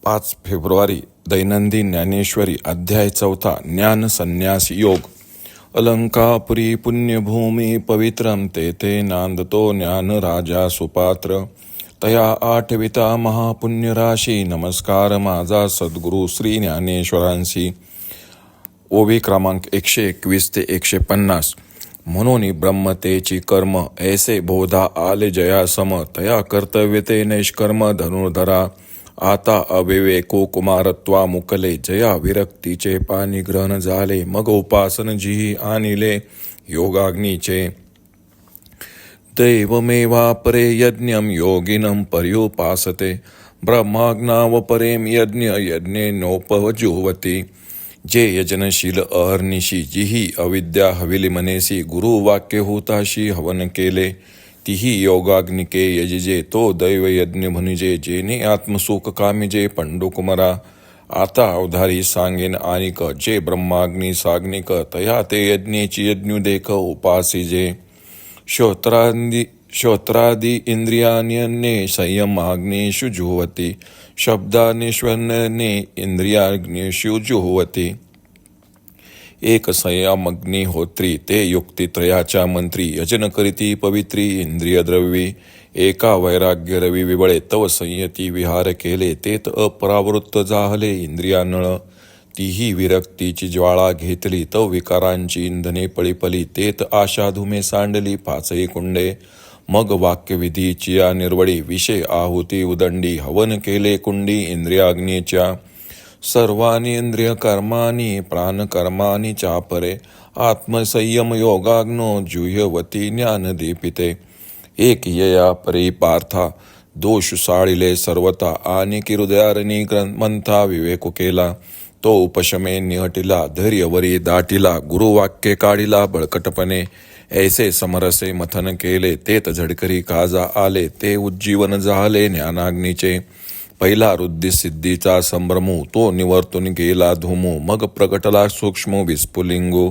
5 February दैनंदिन ज्ञानेश्वरी अध्याय 4 ज्ञान संन्यास योग. अलंकापुरी पुण्यभूमी पवित्रम तेथे नांदतो ज्ञान राजा सुपात्र. तया आठविता महापुण्य राशी नमस्कार माझा सद्गुरु श्री ज्ञानेश्वरांशी. ओवी क्रमांक 121 ते 150. म्हणून ब्रह्मतेची कर्म ऐसे बोधा आले जया सम. तया कर्तव्य ते नैष्कर्म धनुर्धरा. आता अविवेको कुमारत्वा मुकले. जया विरक्तीचे पाणी ग्रहण झाले. मग उपासन जिही आणिले योगाग्नीचे. दैवमेवापरे यज्ञम योगिनं पर्युपासते. ब्रह्माग्नाव परेम यज्ञ यज्ञे नोपजुहवती. जे यजनशील अहर्निशी जिही अविद्या हविली मनेसी. गुरुवाक्य होताशी हवन केले तिही योगाग्निके यजिजे. तो दैव यज्ञ म्हणिजे जेने आत्मसुख कामिजे पंडुकुमरा. आता अवधारी सांगेन आनिक जे ब्रह्माग्नी साग्निक. तया ते यज्ञेची यज्ञुदेख उपासिजे. श्रोत्रादि इंद्रियान्यन्ये संयमाग्नेषु जुह्वति. शब्दानिष्वन्ने इंद्रियाग्नेषु जुह्वति. एक संयमग्निहोत्री ते युक्तित्रयाच्या मंत्री. यजन करीती पवित्री इंद्रियद्रव्ये. एका वैराग्य रवी विबळे तव संयती विहार केले. तेत अपरावृत्त जाहले इंद्रियानळ. तीही विरक्तीची ज्वाळा घेतली तव विकारांची इंधने पळीपली. तेत आशा धुमे सांडली पाचही कुंडे. मग वाक्यविधीची या निर्वळी. विषय आहुती उदंडी. हवन केले कुंडी इंद्रियाग्नीच्या. सर्वानी इंद्रिय कर्मानी प्राणकर्मानी चापरे. आत्मसंयम योगाग्नो जुह्यवती ज्ञानदीपिते. एक यया परी पार्था दोष साळिले सर्वता. आणि की हृदयारणी ग्रंथमंथा विवेक केला. तो उपशमे निहटिला धैर्यवरी दाटिला. गुरुवाक्य काढिला बळकटपणे. ऐसे समरसे मथन केले तेत झडकरी काजा आले. ते उज्जीवन झाले ज्ञानाग्नीचे. पहिला रुद्धी सिद्धीचा संभ्रमू तो निवर्तून गेला धुमू. मग प्रगटला सूक्ष्म विस्फुलिंगू.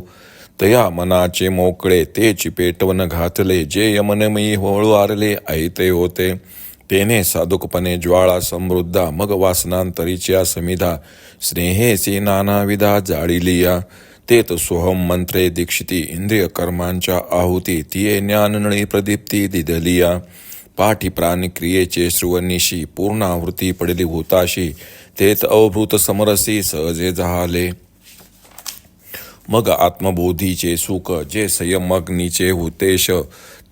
तया मनाचे मोकळे तेची पेटवण घातले. जे यमनमयी होळू आरले ऐते होते. तेने साधुकपणे ज्वाळा समृद्धा. मग वासनांतरीच्या समिधा. स्नेहेसी नानाविधा जाळिलिया. तेत सोहम मंत्रे दीक्षिती. इंद्रिय कर्मांच्या आहुती. तिये ज्ञाननळी प्रदीप्ती दिदलिया. पाठी प्राणक्रियेचे श्रुवनिशी. पूर्णावृत्ती पडली भूताशी. तेत अवभूत समरसी सहजे झाले. मग आत्मबोधीचे सुख जे संयमग्नीचे हुतेश.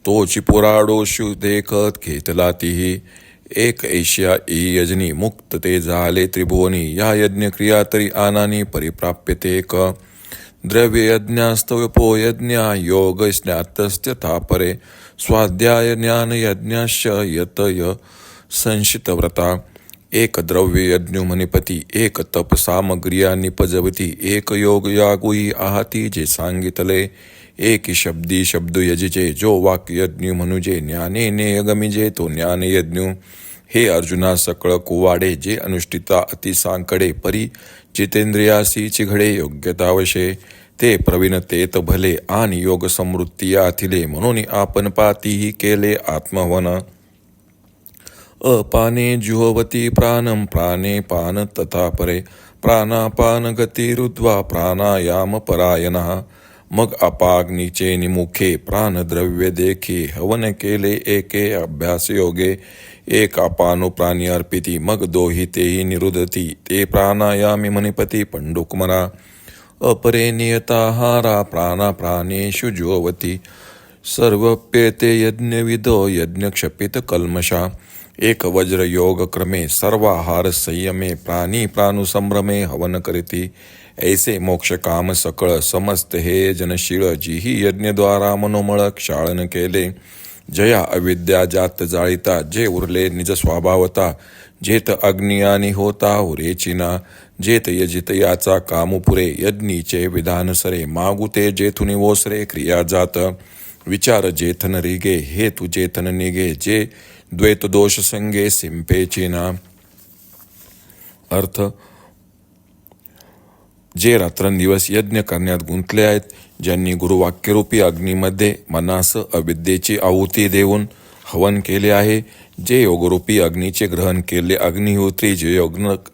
तोची पुराडोषु देखत घेतला तिही. एक ऐशिया यजनी मुक्त ते झाले त्रिभुवनी. या यज्ञक्रिया तरी आनानी परिप्राप्यते क. द्रव्ययज्ञास्तव्यपो यज्ञा योग स्नातस्त्य तापरे. स्वाध्याय ज्ञान यज्ञाश्च यतय संशितव्रता. एक द्रव्य यज्ञ मणिपती. एक तप सामग्रिया निपजवती. एक योग यागुई आहाती जे सांगितले. एक शब्दी शब्द यजिजे जो वाक्य यज्ञ म्हणुजे. ज्ञाने नेयगमिजे तो ज्ञान यज्ञ. हे अर्जुना सकळ कुवाडे जे अनुष्ठिता अति सांकडे. परी जितेंद्रियासी चिघडे योग्यतावशे. ते प्रवीणतेत भले आणि योग समृत्ती आथिले. म्हणून आपण पातीही केले आत्मवन. अपाने जुहवती प्राणम प्राणे पान तथा परे. प्राणापान गती रुद्वा प्राणायाम परायणः. मग अपाग्नीचे निमुखे प्राणद्रव्य देखी. हवन केले एके अभ्यास योगे. एक अपानु प्राणी अर्पिती. मग दोही तेही निरुदती. ते प्राणायामी मणिपती पंडुकुमरा. अपरे नियताहारा प्राणा प्राणेषु जुहवती. सर्वप्येते यज्ञविदो यज्ञक्षपित कल्मषा. एक वज्र योग क्रमे सर्वाहार संयमे. प्राणी प्राणुसंभ्रमे हवन करीती. ऐसे मोक्ष काम सकळ समस्त हे जनशीळ. जिही यज्ञद्वारा मनोमळ क्षाळन केले. जया अविद्या जात जाळिता. जे उरले निज स्वभावता. जेत अग्नियानी होता उरेचिना. जेत यजित याचा कामुपुरे. यज्ञीचे विधान सरे मागुते जेथुनी ओसरे क्रिया जात. विचार जेथन रिगे हेतु जेथन निगे. जे द्वैत दोष संगे सिंपेचिना. अर्थ जे रात्रंदिवस यज्ञ करण्यात गुंतले आहेत. ज्यांनी गुरुवाक्यरूपी अग्नीमध्ये मनास अविद्येची आहुती देऊन हवन केले आहे. जे योगरूपी अग्नीचे ग्रहण केले अग्निहोत्री जे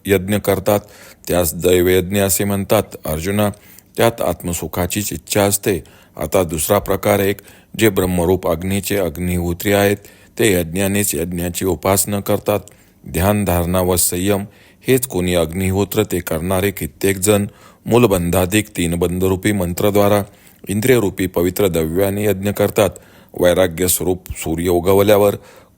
यज्ञ करतात त्यास दैवयज्ञ असे म्हणतात. अर्जुना, त्यात आत्मसुखाचीच इच्छा असते. आता दुसरा प्रकार एक, जे ब्रह्मरूप अग्नीचे अग्निहोत्री आहेत ते यज्ञानेच यज्ञाची उपासना करतात. ध्यान, धारणा व संयम हेच कोणी अग्निहोत्र ते करणारे कित्येक जण मूलबंधाधिक 3 बंधरूपी मंत्राद्वारा इंद्रियरूपी पवित्र द्रव्याने यज्ञ करतात. वैराग्य स्वरूप सूर्य उगवल्यावर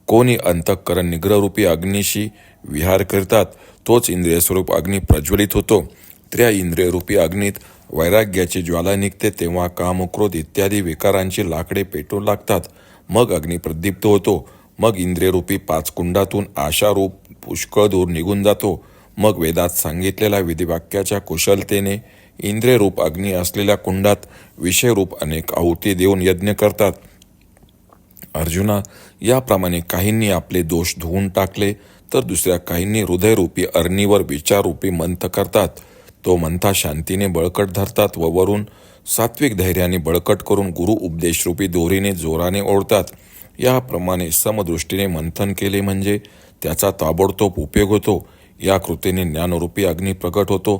कोणी अंतःकरण निग्रहरूपी अग्नीशी विहार करतात. तोच इंद्रिय स्वरूप अग्नी प्रज्वलित होतो. त्या इंद्रियरूपी अग्नीत वैराग्याची ज्वाला निघते तेव्हा काम, क्रोध इत्यादी विकारांची लाकडे पेटू लागतात. मग अग्नी प्रदीप्त होतो. मग इंद्रियरूपी 5 कुंडातून आशारूप पुष्कळ दूर निघून जातो. मग वेदात सांगितलेल्या विधिवाक्याच्या कुशलतेने इंद्रियरूप अग्नी असलेल्या कुंडात विषयरूप अनेक आहुती देऊन यज्ञ करतात. अर्जुना, याप्रमाणे काहींनी आपले दोष धुवून टाकले तर दुसऱ्या काहींनी हृदयरूपी अग्नीवर विचाररूपी मंथ करतात. तो मंथा शांतीने बळकट धरतात व वरून सात्विक धैर्याने बळकट करून गुरु उपदेशरूपी दोरीने जोराने ओढतात. याप्रमाणे समदृष्टीने मंथन केले म्हणजे त्याचा ताबडतोब उपयोग होतो. या कृतीने ज्ञानरूपी अग्नी प्रकट होतो.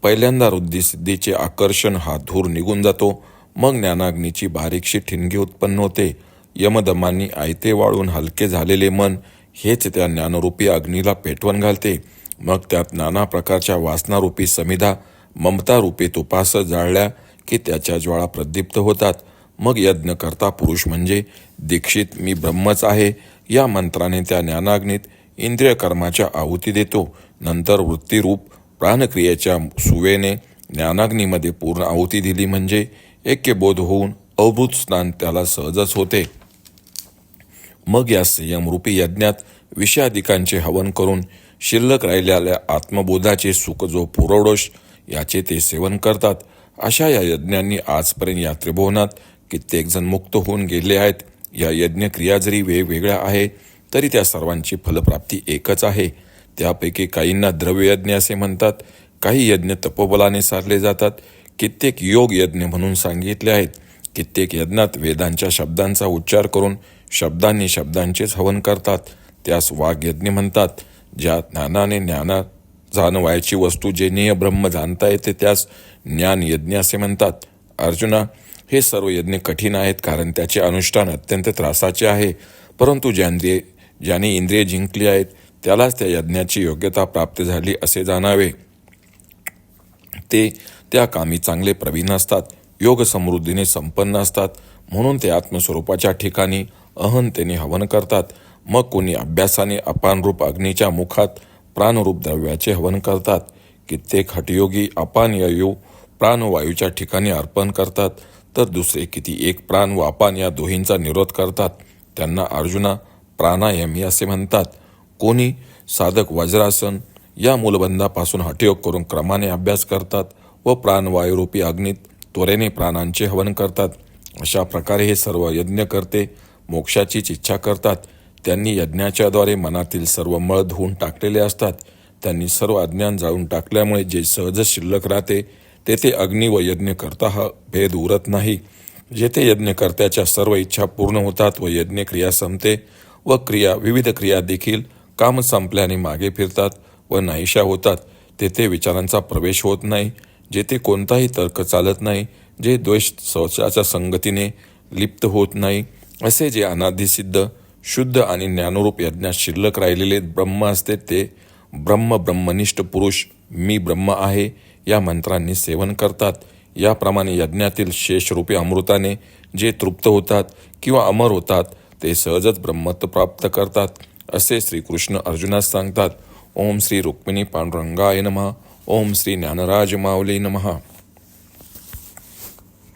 पहिल्यांदा वृद्धिसिद्धीचे आकर्षण हा धूर निघून जातो. मग ज्ञानाग्नीची बारीकशी ठिणगी उत्पन्न होते. यमदमांनी आयते वाळून हलके झालेले मन हेच त्या ज्ञानरूपी अग्नीला पेटवून घालते. मग त्यात नाना प्रकारच्या वासनारूपी समिधा ममतारूपी तुपास जाळल्या की त्याच्या ज्वाळा प्रदीप्त होतात. मग यज्ञ करता पुरुष म्हणजे दीक्षित मी ब्रह्मच आहे या मंत्राने त्या ज्ञानाग्नीत इंद्रिय कर्माच्या आहुती देतो. नंतर वृत्तीरूप प्राणक्रियेच्या सुवेने ज्ञानाग्नीमध्ये पूर्ण आहुती दिली म्हणजे ऐक्यबोध होऊन अवभूत स्नान त्याला सहजच होते. मग या संयमरूपी यज्ञात विषयाधिकांचे हवन करून शिल्लक राहिलेल्या आत्मबोधाचे सुख जो पुरवडोष याचे ते सेवन करतात. अशा या यज्ञांनी आजपर्यंत या त्रिभुवनात कित्येक जण मुक्त होऊन गेले आहेत. या यज्ञ क्रिया जरी वेगवेगळ्या आहे तरी त्या सर्वांची फलप्राप्ती एकच आहे. त्यापैकी काहींना द्रव्ययज्ञ असे म्हणतात. काही यज्ञ तपोबलाने सारले जातात. कित्येक योग यज्ञ म्हणून सांगितले आहेत. कित्येक यज्ञात वेदांच्या शब्दांचा उच्चार करून शब्दांनी शब्दांचेच हवन करतात. त्यास वाग्यज्ञ म्हणतात. ज्या ज्ञानाने ज्ञानात जाणवायची वस्तू जे नेय ब्रह्म जाणता येते त्यास ज्ञान यज्ञ असे म्हणतात. अर्जुना, हे सर्व यज्ञ कठीण आहेत कारण त्याचे अनुष्ठान अत्यंत त्रासाचे आहे. परंतु ज्याने इंद्रिय जिंकली आहेत त्यालाच त्या यज्ञाची योग्यता प्राप्त झाली असे जाणावे. ते त्या कामी चांगले प्रवीण असतात. योग समृद्धीने संपन्न असतात. म्हणून ते आत्मस्वरूपाच्या ठिकाणी अहंतेने हवन करतात. मग कोणी अभ्यासाने अपानरूप अग्नीच्या मुखात प्राणरूप द्रव्याचे हवन करतात. कित्येक हठयोगी अपान वायू प्राणवायूच्या ठिकाणी अर्पण करतात तर दुसरे किती एक प्राण व अपान या दोहींचा निरोध करतात. त्यांना अर्जुना प्राणायामी असे म्हणतात. कोणी साधक वज्रासन या मूलबंधापासून हठयोग करून क्रमाने अभ्यास करतात व प्राणवायुरूपी अग्नीत त्वरेने प्राणांचे हवन करतात. अशा प्रकारे हे सर्व यज्ञ करते मोक्षाचीच इच्छा करतात. त्यांनी यज्ञाच्याद्वारे मनातील सर्व मळ धुवून टाकलेले असतात. त्यांनी सर्व अज्ञान जाळून टाकल्यामुळे जे सहज शिल्लक राहते तेथे अग्नी व यज्ञ करता हा भेद उरत नाही. जेथे यज्ञकर्त्याच्या सर्व इच्छा पूर्ण होतात व यज्ञ क्रिया संपते व विविध क्रिया देखील काम संपल्याने मागे फिरतात व नाहीशा होतात तेथे विचारांचा प्रवेश होत नाही. जेथे कोणताही तर्क चालत नाही, जे द्वेष स्वतःच्या संगतीने लिप्त होत नाही, असे जे अनादिसिद्ध शुद्ध आणि ज्ञानरूप यज्ञात शिल्लक राहिलेले ब्रह्म असते ते ब्रह्मनिष्ठ पुरुष मी ब्रह्म आहे या मंत्रांनी सेवन करतात. याप्रमाणे यज्ञातील शेषरूपी अमृताने जे तृप्त होतात किंवा अमर होतात ते सहजच ब्रह्मत्व प्राप्त करतात असे श्रीकृष्ण अर्जुनास सांगतात. ओम श्री रुक्मिणी पांडुरंगाय नमः. ओम श्री ज्ञानराज माऊली नमः.